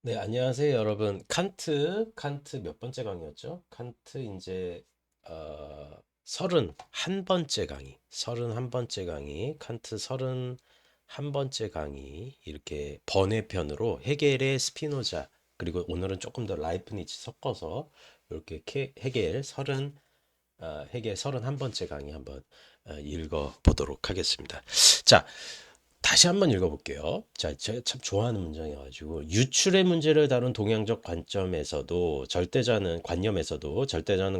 네, 안녕하세요, 여러분. 칸트 몇 번째 강의였죠? 칸트 이제 31번째 강의, 31번째 강의, 칸트 31번째 강의 이렇게 번외편으로 헤겔의 스피노자 그리고 오늘은 조금 더 라이프니츠 섞어서 이렇게 헤겔 31번째 강의 한번 읽어 보도록 하겠습니다. 자, 다시 한번 읽어볼게요. 자, 제가 참 좋아하는 문장이어가지고 유출의 문제를 다룬 동양적 관념에서도 절대자는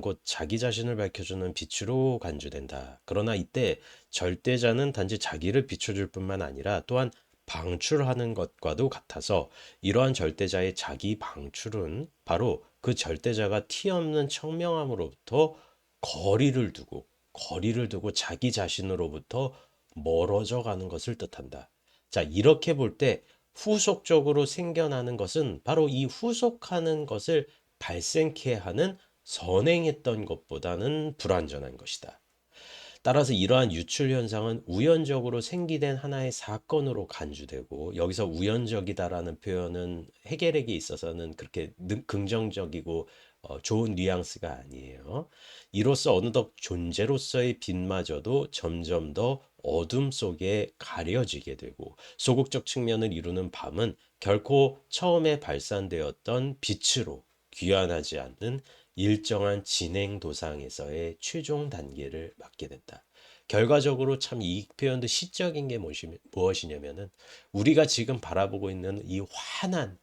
곧 자기 자신을 밝혀주는 빛으로 간주된다. 그러나 이때 절대자는 단지 자기를 비춰줄 뿐만 아니라 또한 방출하는 것과도 같아서 이러한 절대자의 자기 방출은 바로 그 절대자가 티없는 청명함으로부터 거리를 두고 자기 자신으로부터 멀어져 가는 것을 뜻한다. 자, 이렇게 볼 때 후속적으로 생겨나는 것은 바로 이 후속하는 것을 발생케 하는 선행했던 것보다는 불완전한 것이다. 따라서 이러한 유출 현상은 우연적으로 생기된 하나의 사건으로 간주되고 여기서 우연적이다라는 표현은 해결에게 있어서는 그렇게 긍정적이고 좋은 뉘앙스가 아니에요. 이로써 어느덧 존재로서의 빛마저도 점점 더 어둠 속에 가려지게 되고 소극적 측면을 이루는 밤은 결코 처음에 발산되었던 빛으로 귀환하지 않는 일정한 진행 도상에서의 최종 단계를 맞게 된다. 결과적으로 참 이 표현도 시적인 게 무엇이냐면은 우리가 지금 바라보고 있는 이 환한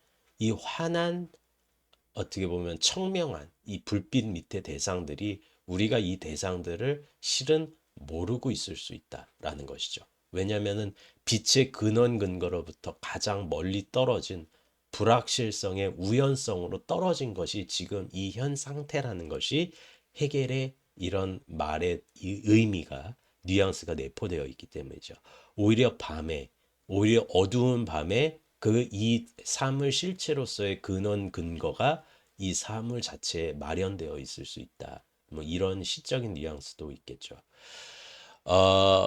어떻게 보면 청명한 이 불빛 밑의 대상들이 우리가 이 대상들을 실은 모르고 있을 수 있다라는 것이죠. 왜냐하면은 빛의 근원 근거로부터 가장 멀리 떨어진 불확실성의 우연성으로 떨어진 것이 지금 이 현 상태라는 것이 해겔의 이런 말의 이 의미가 뉘앙스가 내포되어 있기 때문이죠. 오히려 밤에 오히려 어두운 밤에 그 이 사물 실체로서의 근원 근거가 이 사물 자체에 마련되어 있을 수 있다. 뭐 이런 시적인 뉘앙스도 있겠죠. 어,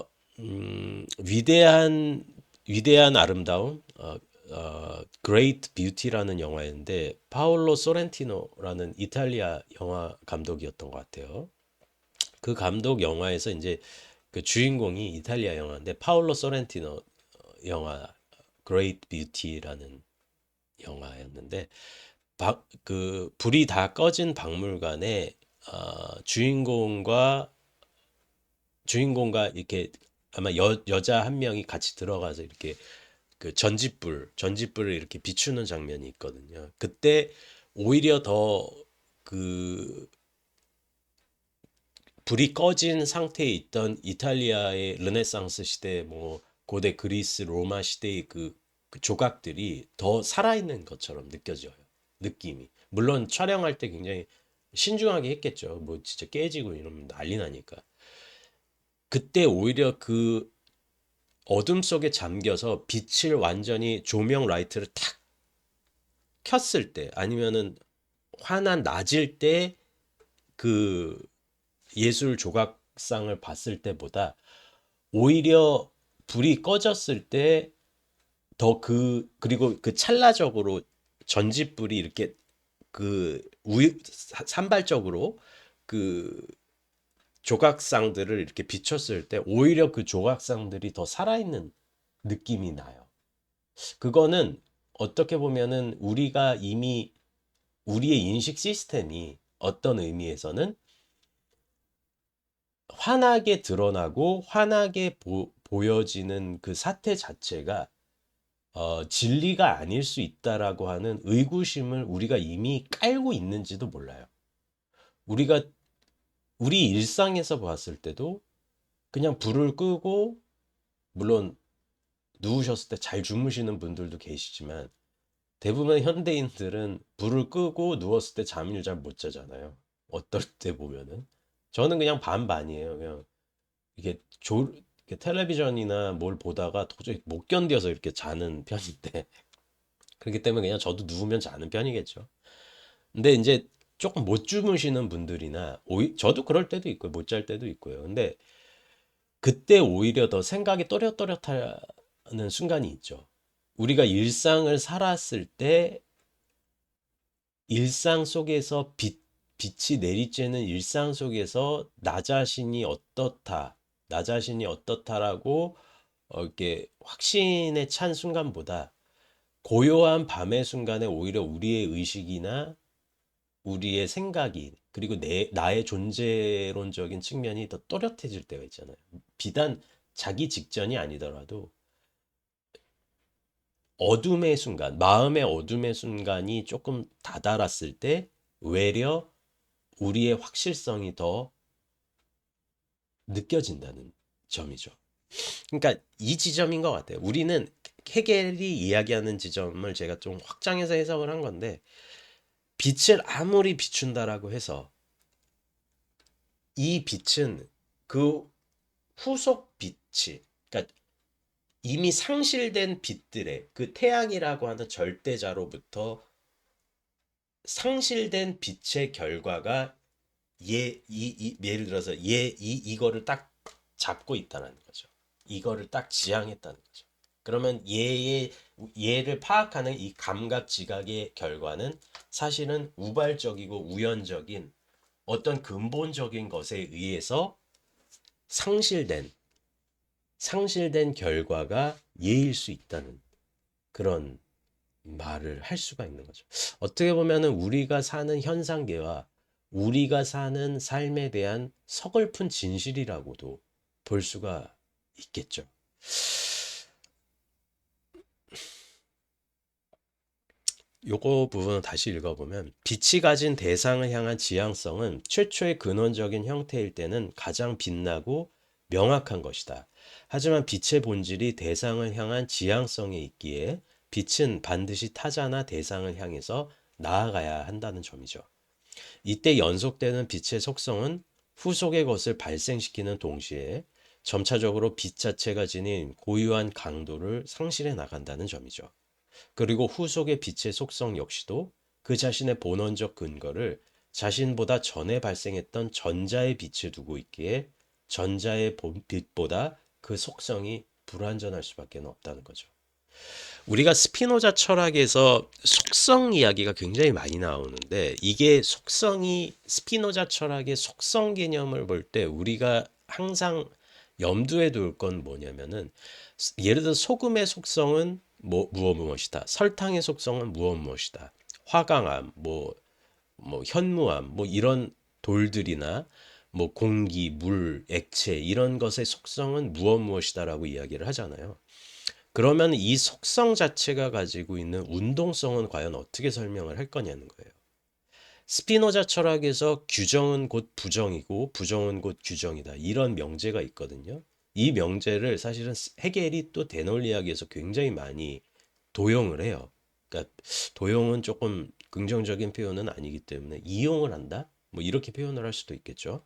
위대한 아름다움, Great Beauty라는 영화인데 파올로 소렌티노라는 이탈리아 영화 감독이었던 것 같아요. 그 감독 영화에서 이제 그 주인공이 이탈리아 영화인데 파올로 소렌티노 영화 Great Beauty라는 영화였는데 그 불이 다 꺼진 박물관에 주인공과 이렇게 아마 여자 한 명이 같이 들어가서 이렇게 그 전짓불을 이렇게 비추는 장면이 있거든요. 그때 오히려 더 그 불이 꺼진 상태에 있던 이탈리아의 르네상스 시대, 뭐 고대 그리스, 로마 시대의 그 조각들이 더 살아있는 것처럼 느껴져요. 느낌이. 물론 촬영할 때 굉장히 신중하게 했겠죠. 뭐 진짜 깨지고 이러면 난리 나니까. 그때 오히려 그 어둠 속에 잠겨서 빛을 완전히 조명 라이트를 탁 켰을 때 아니면은 환한 낮일 때 그 예술 조각상을 봤을 때보다 오히려 불이 꺼졌을 때 더 그리고 그 찰나적으로 전짓불이 이렇게 산발적으로 그 조각상들을 이렇게 비췄을 때 오히려 그 조각상들이 더 살아있는 느낌이 나요. 그거는 어떻게 보면은 우리가 이미 우리의 인식 시스템이 어떤 의미에서는 환하게 드러나고 환하게 보여지는 그 사태 자체가 진리가 아닐 수 있다라고 하는 의구심을 우리가 이미 깔고 있는지도 몰라요. 우리가 우리 일상에서 봤을 때도 그냥 불을 끄고 물론 누우셨을 때 잘 주무시는 분들도 계시지만 대부분의 현대인들은 불을 끄고 누웠을 때 잠을 잘 못 자잖아요. 어떨 때 보면은 저는 그냥 반반이에요. 그냥 이게 이렇게 텔레비전이나 뭘 보다가 도저히 못 견뎌서 이렇게 자는 편인데 그렇기 때문에 그냥 저도 누우면 자는 편이겠죠. 근데 이제 조금 못 주무시는 분들이나 저도 그럴 때도 있고요. 못 잘 때도 있고요. 근데 그때 오히려 더 생각이 또렷또렷하는 순간이 있죠. 우리가 일상을 살았을 때 일상 속에서 빛이 내리쬐는 일상 속에서 나 자신이 어떻다, 나 자신이 어떻다라고 이렇게 확신에 찬 순간보다 고요한 밤의 순간에 오히려 우리의 의식이나 우리의 생각이 그리고 나의 존재론적인 측면이 더 또렷해질 때가 있잖아요. 비단 자기 직전이 아니더라도 어둠의 순간, 마음의 어둠의 순간이 조금 다다랐을 때 외려 우리의 확실성이 더 느껴진다는 점이죠. 그러니까 이 지점인 것 같아요. 우리는 헤겔이 이야기하는 지점을 제가 좀 확장해서 해석을 한 건데 빛을 아무리 비춘다라고 해서 이 빛은 그 후속 빛이 그러니까 이미 상실된 빛들의 그 태양이라고 하는 절대자로부터 상실된 빛의 결과가 예를 들어서 이거를 딱 잡고 있다는 거죠. 이거를 딱 지향했다는 거죠. 그러면 얘를 파악하는 이 감각 지각의 결과는 사실은 우발적이고 우연적인 어떤 근본적인 것에 의해서 상실된 결과가 예일 수 있다는 그런 말을 할 수가 있는 거죠. 어떻게 보면은 우리가 사는 현상계와 우리가 사는 삶에 대한 서글픈 진실이라고도 볼 수가 있겠죠. 요거 부분을 다시 읽어보면 빛이 가진 대상을 향한 지향성은 최초의 근원적인 형태일 때는 가장 빛나고 명확한 것이다. 하지만 빛의 본질이 대상을 향한 지향성에 있기에 빛은 반드시 타자나 대상을 향해서 나아가야 한다는 점이죠. 이때 연속되는 빛의 속성은 후속의 것을 발생시키는 동시에 점차적으로 빛 자체가 지닌 고유한 강도를 상실해 나간다는 점이죠. 그리고 후속의 빛의 속성 역시도 그 자신의 본원적 근거를 자신보다 전에 발생했던 전자의 빛에 두고 있기에 전자의 빛보다 그 속성이 불완전할 수밖에 없다는 거죠. 우리가 스피노자 철학에서 속성 이야기가 굉장히 많이 나오는데 이게 속성이 스피노자 철학의 속성 개념을 볼 때 우리가 항상 염두에 둘 건 뭐냐면은 예를 들어 소금의 속성은 무엇이다. 설탕의 속성은 무엇이다. 화강암, 현무암, 이런 돌들이나 공기, 물, 액체 이런 것의 속성은 무엇이다라고 이야기를 하잖아요. 그러면 이 속성 자체가 가지고 있는 운동성은 과연 어떻게 설명을 할 거냐는 거예요. 스피노자 철학에서 규정은 곧 부정이고 부정은 곧 규정이다. 이런 명제가 있거든요. 이 명제를 사실은 헤겔이 또 데놀리학에서 굉장히 많이 도용을 해요. 그러니까 도용은 조금 긍정적인 표현은 아니기 때문에 이용을 한다? 이렇게 표현을 할 수도 있겠죠.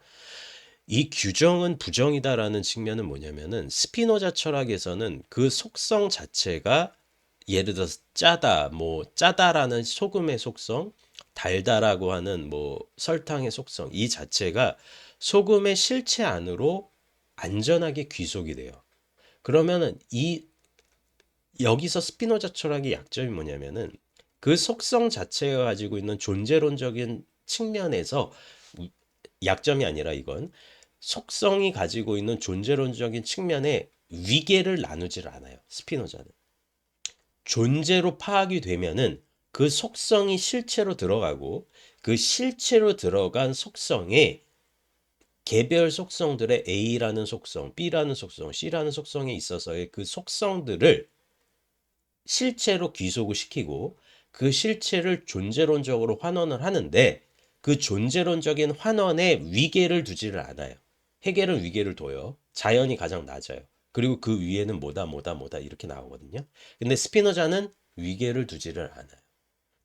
이 규정은 부정이다라는 측면은 뭐냐면은 스피노자 철학에서는 그 속성 자체가 예를 들어서 짜다라는 소금의 속성, 달다라고 하는 설탕의 속성 이 자체가 소금의 실체 안으로 안전하게 귀속이 돼요. 그러면은 여기서 스피노자 철학의 약점이 뭐냐면은 그 속성 자체가 가지고 있는 존재론적인 측면에서 약점이 아니라 이건 속성이 가지고 있는 존재론적인 측면에 위계를 나누질 않아요. 스피노자는. 존재로 파악이 되면은 그 속성이 실체로 들어가고 그 실체로 들어간 속성에 개별 속성들의 A라는 속성, B라는 속성, C라는 속성에 있어서의 그 속성들을 실체로 귀속을 시키고 그 실체를 존재론적으로 환원을 하는데 그 존재론적인 환원에 위계를 두지를 않아요. 해겔은 위계를 둬요. 자연이 가장 낮아요. 그리고 그 위에는 뭐다 이렇게 나오거든요. 근데 스피노자는 위계를 두지를 않아요.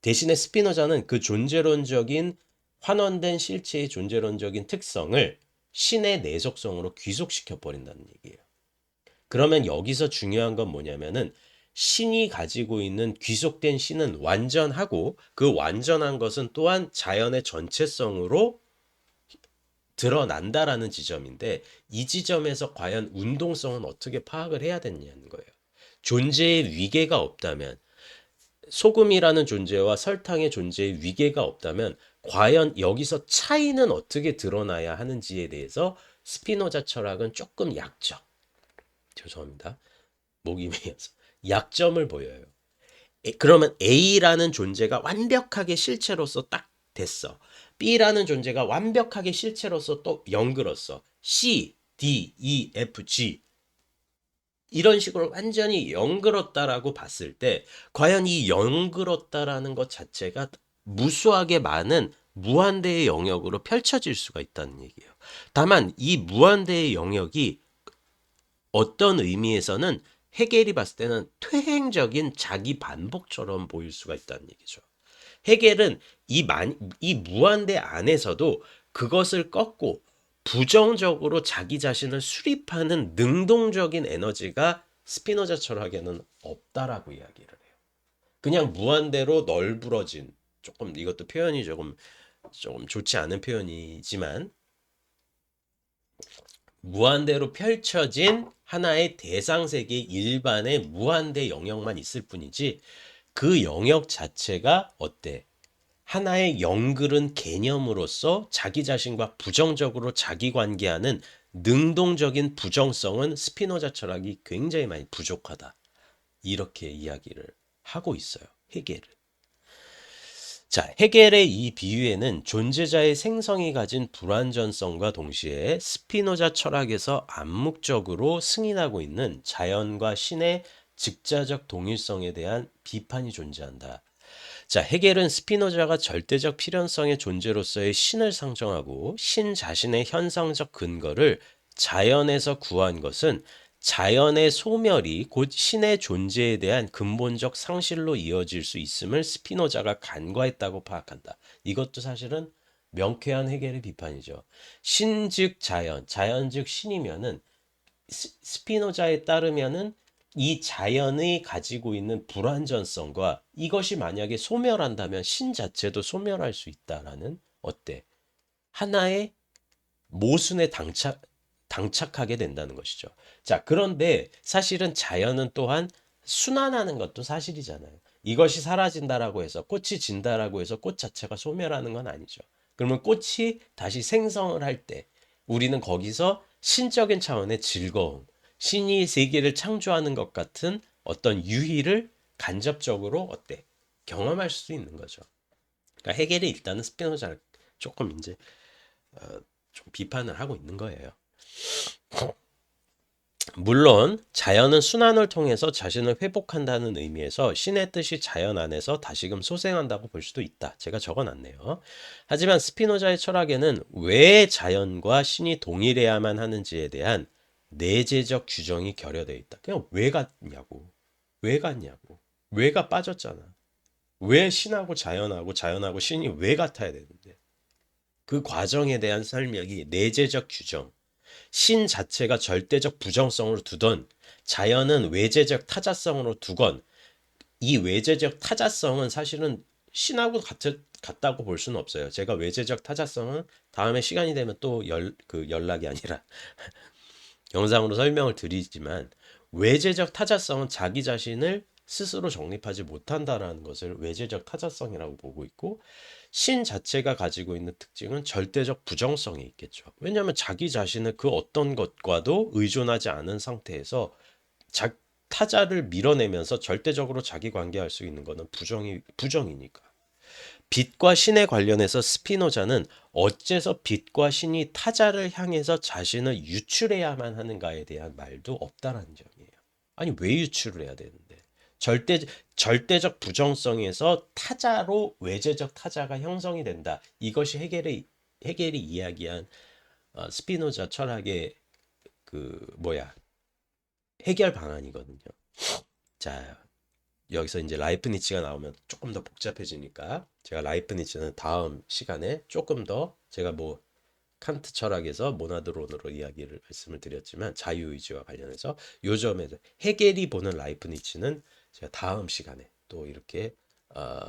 대신에 스피노자는 그 존재론적인 환원된 실체의 존재론적인 특성을 신의 내속성으로 귀속시켜 버린다는 얘기예요. 그러면 여기서 중요한 건 뭐냐면은 신이 가지고 있는 귀속된 신은 완전하고 그 완전한 것은 또한 자연의 전체성으로 드러난다라는 지점인데 이 지점에서 과연 운동성은 어떻게 파악을 해야 되냐는 거예요. 존재의 위계가 없다면 소금이라는 존재와 설탕의 존재에 위계가 없다면 과연 여기서 차이는 어떻게 드러나야 하는지에 대해서 스피노자 철학은 조금 약점, 죄송합니다. 목이 메어서 약점을 보여요. 그러면 A라는 존재가 완벽하게 실체로서 딱 됐어. B라는 존재가 완벽하게 실체로서 또 연결었어. C, D, E, F, G 이런 식으로 완전히 연결었다라고 봤을 때 과연 이 연결었다라는 것 자체가 무수하게 많은 무한대의 영역으로 펼쳐질 수가 있다는 얘기예요. 다만 이 무한대의 영역이 어떤 의미에서는 헤겔이 봤을 때는 퇴행적인 자기 반복처럼 보일 수가 있다는 얘기죠. 헤겔은 이 무한대 안에서도 그것을 꺾고 부정적으로 자기 자신을 수립하는 능동적인 에너지가 스피노자 철학에는 없다라고 이야기를 해요. 그냥 무한대로 널브러진, 조금 이것도 표현이 조금 좋지 않은 표현이지만 무한대로 펼쳐진 하나의 대상 세계 일반의 무한대 영역만 있을 뿐이지 그 영역 자체가 어때? 하나의 영글은 개념으로서 자기 자신과 부정적으로 자기 관계하는 능동적인 부정성은 스피노자 철학이 굉장히 많이 부족하다. 이렇게 이야기를 하고 있어요. 헤겔은. 자, 헤겔의 이 비유에는 존재자의 생성이 가진 불완전성과 동시에 스피노자 철학에서 암묵적으로 승인하고 있는 자연과 신의 즉자적 동일성에 대한 비판이 존재한다. 자, 헤겔은 스피노자가 절대적 필연성의 존재로서의 신을 상정하고 신 자신의 현상적 근거를 자연에서 구한 것은 자연의 소멸이 곧 신의 존재에 대한 근본적 상실로 이어질 수 있음을 스피노자가 간과했다고 파악한다. 이것도 사실은 명쾌한 헤겔의 비판이죠. 신 즉 자연, 자연 즉 신이면은 스피노자에 따르면은 이 자연이 가지고 있는 불완전성과 이것이 만약에 소멸한다면 신 자체도 소멸할 수 있다라는 어때? 하나의 모순에 당착하게 된다는 것이죠. 자, 그런데 사실은 자연은 또한 순환하는 것도 사실이잖아요. 이것이 사라진다라고 해서 꽃이 진다라고 해서 꽃 자체가 소멸하는 건 아니죠. 그러면 꽃이 다시 생성을 할 때 우리는 거기서 신적인 차원의 즐거움, 신이 세계를 창조하는 것 같은 어떤 유희를 간접적으로 어때? 경험할 수 있는 거죠. 그러니까 헤겔이 일단은 스피노자를 조금 이제 좀 비판을 하고 있는 거예요. 물론 자연은 순환을 통해서 자신을 회복한다는 의미에서 신의 뜻이 자연 안에서 다시금 소생한다고 볼 수도 있다. 제가 적어놨네요. 하지만 스피노자의 철학에는 왜 자연과 신이 동일해야만 하는지에 대한 내재적 규정이 결여되어 있다. 그냥 왜 같냐고. 왜 같냐고. 왜가 빠졌잖아. 왜 신하고 자연하고 자연하고 신이 왜 같아야 되는데. 그 과정에 대한 설명이 내재적 규정. 신 자체가 절대적 부정성으로 두던 자연은 외재적 타자성으로 두건 이 외재적 타자성은 사실은 신하고 같다고 볼 수는 없어요. 제가 외재적 타자성은 다음에 시간이 되면 또 연락이 아니라 영상으로 설명을 드리지만 외재적 타자성은 자기 자신을 스스로 정립하지 못한다라는 것을 외재적 타자성이라고 보고 있고 신 자체가 가지고 있는 특징은 절대적 부정성이 있겠죠. 왜냐하면 자기 자신을 그 어떤 것과도 의존하지 않은 상태에서 타자를 밀어내면서 절대적으로 자기 관계할 수 있는 것은 부정이니까. 빛과 신에 관련해서 스피노자는 어째서 빛과 신이 타자를 향해서 자신을 유출해야만 하는가에 대한 말도 없다라는 점이에요. 아니 왜 유출을 해야 되는데? 절대적 부정성에서 타자로 외재적 타자가 형성이 된다. 이것이 헤겔이 이야기한 스피노자 철학의 해결 방안이거든요. 자, 여기서 이제 라이프니츠가 나오면 조금 더 복잡해지니까 제가 라이프니츠는 다음 시간에 조금 더 제가 칸트 철학에서 모나드론으로 이야기를 말씀을 드렸지만 자유의지와 관련해서 요점에서 헤겔이 보는 라이프니츠는 제가 다음 시간에 또 이렇게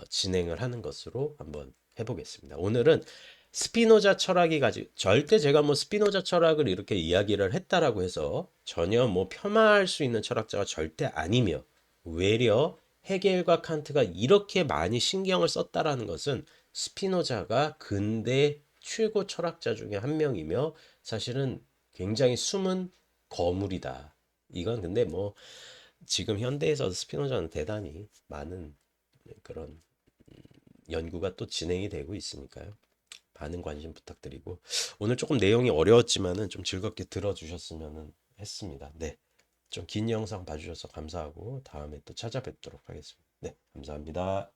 진행을 하는 것으로 한번 해보겠습니다. 오늘은 스피노자 철학이 절대 제가 스피노자 철학을 이렇게 이야기를 했다라고 해서 전혀 폄하할 수 있는 철학자가 절대 아니며 외려 헤겔과 칸트가 이렇게 많이 신경을 썼다라는 것은 스피노자가 근대 최고 철학자 중에 한 명이며 사실은 굉장히 숨은 거물이다. 이건 근데 뭐 지금 현대에서 스피노자는 대단히 많은 그런 연구가 또 진행이 되고 있으니까요. 많은 관심 부탁드리고 오늘 조금 내용이 어려웠지만은 좀 즐겁게 들어주셨으면 했습니다. 네. 좀 긴 영상 봐주셔서 감사하고 다음에 또 찾아뵙도록 하겠습니다. 네, 감사합니다.